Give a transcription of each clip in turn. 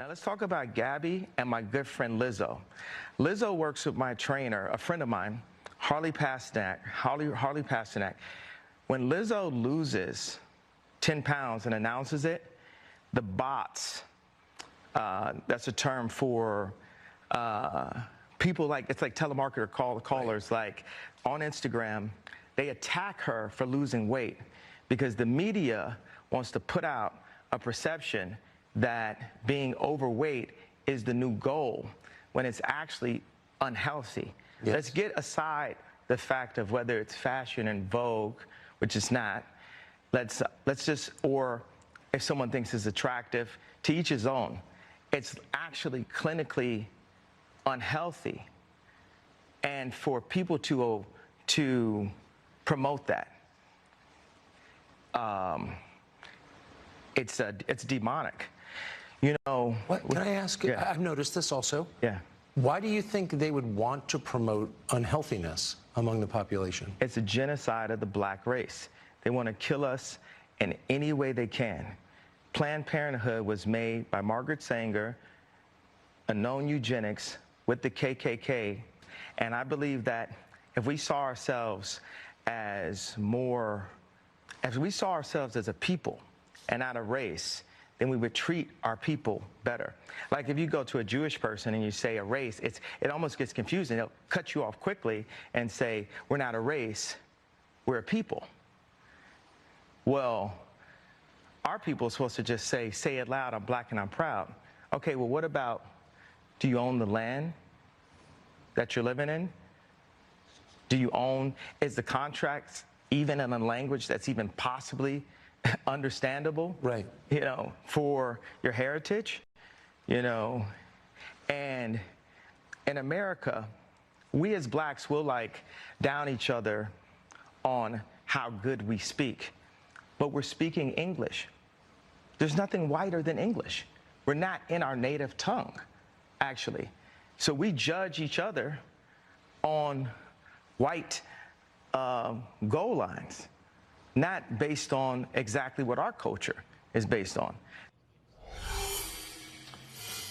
Now let's talk about Gabby and my good friend Lizzo. Lizzo works with my trainer, a friend of mine, Harley Pasternak. When Lizzo loses 10 pounds and announces it, the bots, that's a term for people it's like telemarketer callers, like on Instagram, they attack her for losing weight because the media wants to put out a perception that being overweight is the new goal when it's actually unhealthy. Yes. Let's get aside the fact of whether it's fashion and vogue, which it's not. Let's just, or if someone thinks it's attractive, to each his own. It's actually clinically unhealthy, and for people to promote that, it's demonic. You know. What can I ask? Yeah. I've noticed this also. Yeah. Why do you think they would want to promote unhealthiness among the population? It's a genocide of the black race. They want to kill us in any way they can. Planned Parenthood was made by Margaret Sanger, a known eugenics, with the KKK, and I believe that if we saw ourselves as a people and not a race, then we would treat our people better. Like if you go to a Jewish person and you say a race, it almost gets confusing. They'll cut you off quickly and say, we're not a race, we're a people. Well, our people are supposed to just say it loud, I'm black and I'm proud. Okay, well, what about, do you own the land that you're living in? Is the contract even in a language that's even possibly understandable? Right. You know, for your heritage, you know. And in America, we as blacks will down each other on how good we speak, but we're speaking English. There's nothing whiter than English. We're not in our native tongue, actually. So we judge each other on white goal lines, not based on exactly what our culture is based on.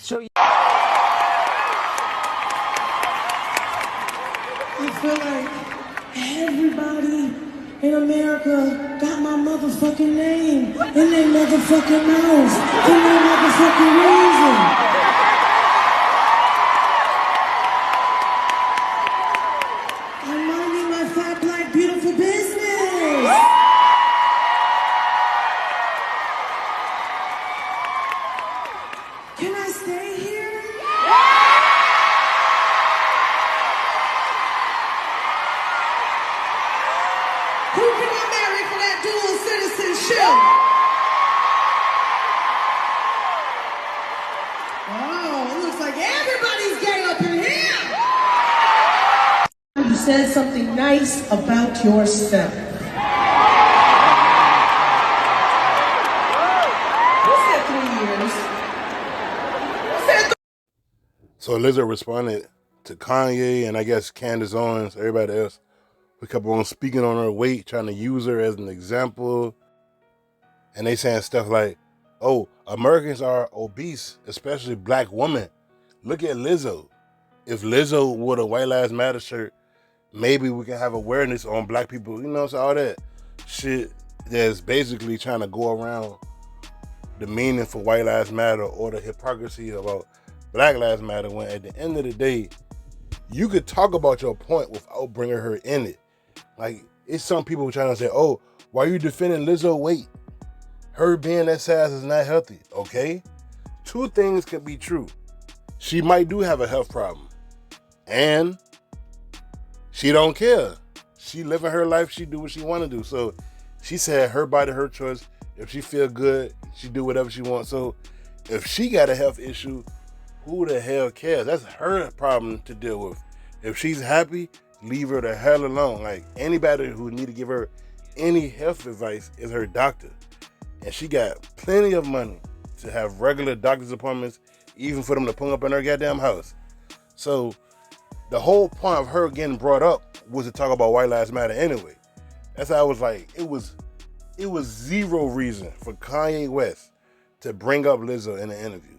So I feel like everybody in America got my motherfucking name in their motherfucking mouth for no motherfucking reason. I'm minding my fat, black, beautiful business. Can I stay here? Who can I marry for that dual citizenship? Oh, it looks like everybody's gay up in here. You said something nice about yourself. Who said 3 years? So Lizzo responded to Kanye and I guess Candace Owens, everybody else. We kept on speaking on her weight, trying to use her as an example. And they saying stuff like, oh, Americans are obese, especially black women. Look at Lizzo. If Lizzo wore a White Lives Matter shirt, maybe we can have awareness on black people. You know, so all that shit that's basically trying to go around the meaning for White Lives Matter or the hypocrisy about Black Lives Matter, when at the end of the day, you could talk about your point without bringing her in it. Like, it's some people trying to say, oh, why are you defending Lizzo weight? Her being that size is not healthy, okay? 2 things can be true. She might do have a health problem. And she don't care. She living her life, she do what she want to do. So she said her body, her choice. If she feel good, she do whatever she wants. So if she got a health issue, who the hell cares? That's her problem to deal with. If she's happy, leave her the hell alone. Like, anybody who need to give her any health advice is her doctor. And she got plenty of money to have regular doctor's appointments, even for them to pull up in her goddamn house. So the whole point of her getting brought up was to talk about White Lives Matter anyway. That's how I was like, it was zero reason for Kanye West to bring up Lizzo in the interview.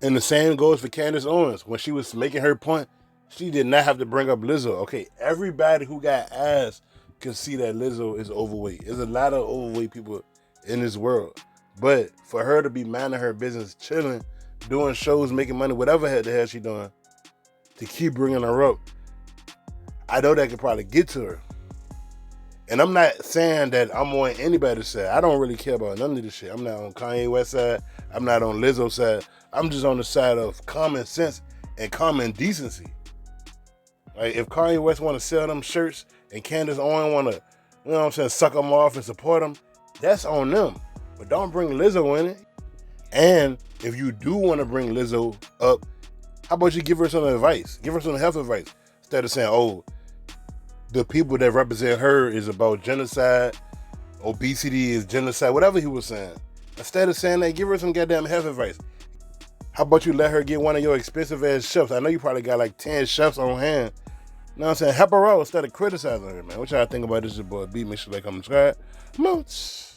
And the same goes for Candace Owens. When she was making her point, she did not have to bring up Lizzo. Okay, everybody who got ass can see that Lizzo is overweight. There's a lot of overweight people in this world. But for her to be minding her business, chilling, doing shows, making money, whatever the hell she doing, to keep bringing her up, I know that could probably get to her. And I'm not saying that I'm on anybody's side. I don't really care about none of this shit. I'm not on Kanye West's side. I'm not on Lizzo's side. I'm just on the side of common sense and common decency. Like, if Kanye West want to sell them shirts and Candace Owens want to, you know what I'm saying, suck them off and support them, that's on them. But don't bring Lizzo in it. And if you do want to bring Lizzo up, how about you give her some advice? Give her some health advice. Instead of saying, oh, the people that represent her is about genocide, obesity is genocide, whatever he was saying. Instead of saying that, give her some goddamn health advice. How about you let her get one of your expensive ass chefs? I know you probably got like 10 chefs on hand. You know what I'm saying? Help her out instead of criticizing her, man. What y'all think about this? Your boy B. Make sure you like, comment, subscribe. Moots.